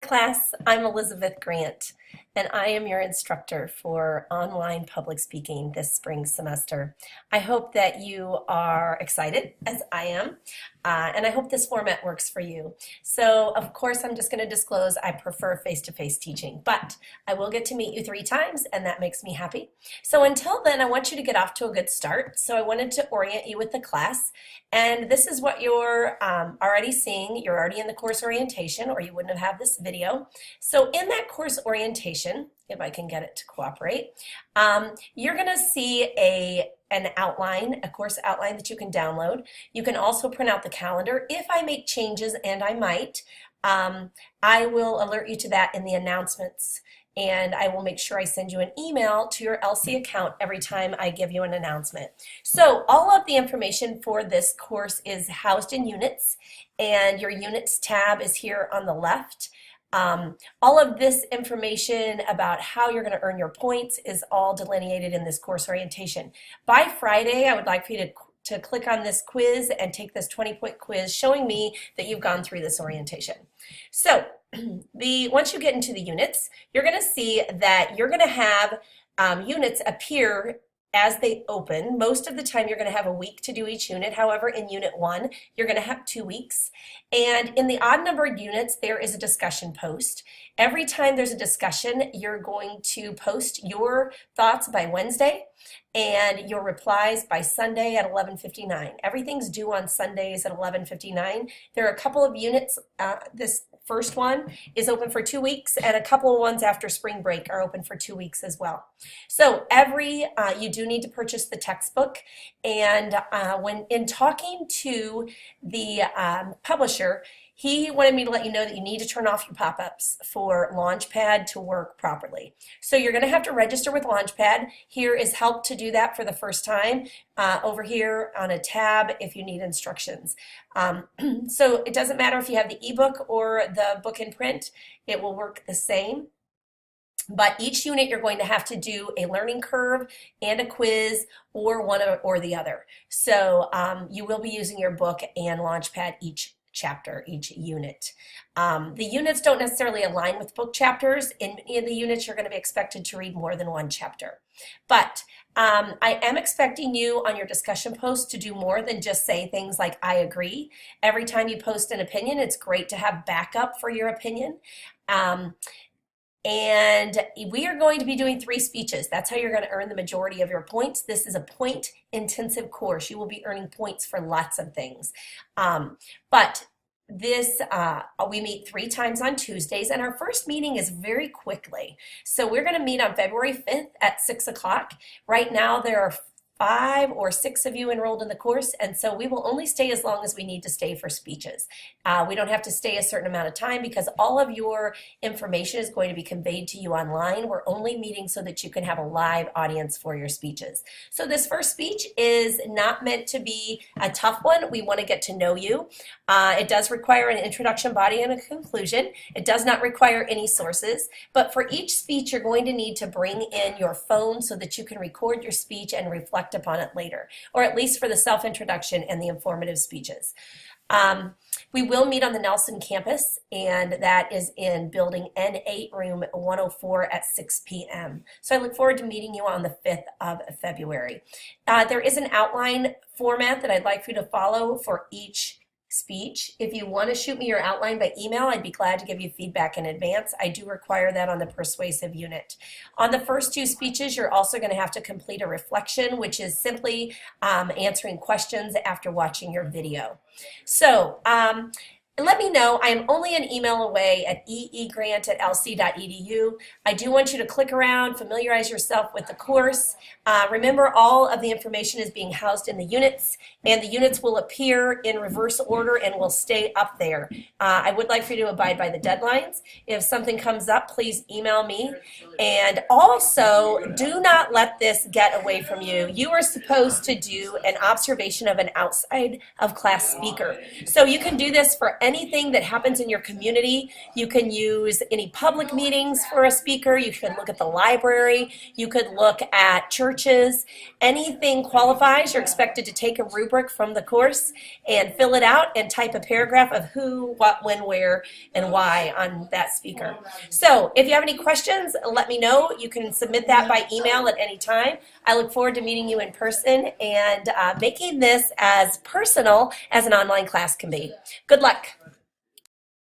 class, I'm Elizabeth Grant, and I am your instructor for online public speaking this spring semester. I hope that you are excited, as I am, and I hope this format works for you. So, of course, I'm just going to disclose I prefer face-to-face teaching, but I will get to meet you 3 times, and that makes me happy. So until then, I want you to get off to a good start. So I wanted to orient you with the class, and this is what you're already seeing. You're already in the course orientation, or you wouldn't have had this video. So in that course orientation, if I can get it to cooperate, you're going to see an outline, a course outline that you can download. You can also print out the calendar. If I make changes, and I might, I will alert you to that in the announcements, and I will make sure I send you an email to your LC account every time I give you an announcement. So all of the information for this course is housed in units, and your units tab is here on the left. All of this information about how you're going to earn your points is all delineated in this course orientation. By Friday, I would like for you to click on this quiz and take this 20-point quiz showing me that you've gone through this orientation. So once you get into the units, you're going to see that you're going to have units appear as they open. Most of the time you're going to have a week to do each unit. However, in unit 1, you're going to have 2 weeks. And in the odd numbered units, there is a discussion post. Every time there's a discussion, you're going to post your thoughts by Wednesday and your replies by Sunday at 11:59. Everything's due on Sundays at 11:59. There are a couple of units. This first one is open for 2 weeks, and a couple of ones after spring break are open for 2 weeks as well. So you do need to purchase the textbook, and when in talking to the publisher, he wanted me to let you know that you need to turn off your pop-ups for Launchpad to work properly. So you're going to have to register with Launchpad. Here is help to do that for the first time. Over here on a tab if you need instructions. So it doesn't matter if you have the ebook or the book in print, it will work the same. But each unit you're going to have to do a learning curve and a quiz, or one or the other. So you will be using your book and Launchpad each chapter, each unit. The units don't necessarily align with book chapters. In the units, you're going to be expected to read more than 1 chapter. But I am expecting you on your discussion post to do more than just say things like, I agree. Every time you post an opinion, it's great to have backup for your opinion. And we are going to be doing 3 speeches. That's how you're going to earn the majority of your points. This is a point-intensive course. You will be earning points for lots of things. But we meet 3 times on Tuesdays, and our first meeting is very quickly. So we're going to meet on February 5th at 6 o'clock. Right now there are 5 or 6 of you enrolled in the course, and so we will only stay as long as we need to stay for speeches. We don't have to stay a certain amount of time because all of your information is going to be conveyed to you online. We're only meeting so that you can have a live audience for your speeches. So this first speech is not meant to be a tough one. We want to get to know you. It does require an introduction, body, and a conclusion. It does not require any sources, but for each speech you're going to need to bring in your phone so that you can record your speech and reflect upon it later, or at least for the self-introduction and the informative speeches. We will meet on the Nelson campus, and that is in building N8, room 104 at 6 p.m. So I look forward to meeting you on the 5th of February. There is an outline format that I'd like for you to follow for each speech. If you want to shoot me your outline by email, I'd be glad to give you feedback in advance. I do require that on the persuasive unit. On the first 2 speeches, you're also going to have to complete a reflection, which is simply answering questions after watching your video. So let me know. I am only an email away at eegrant@lc.edu. I do want you to click around, familiarize yourself with the course. Remember, all of the information is being housed in the units, and the units will appear in reverse order and will stay up there. I would like for you to abide by the deadlines. If something comes up, please email me. And also, do not let this get away from you. You are supposed to do an observation of an outside of class speaker. So you can do this for any anything that happens in your community. You can use any public meetings for a speaker. You can look at the library. You could look at churches. Anything qualifies. You're expected to take a rubric from the course and fill it out and type a paragraph of who, what, when, where, and why on that speaker. So if you have any questions, let me know. You can submit that by email at any time. I look forward to meeting you in person and making this as personal as an online class can be. Good luck.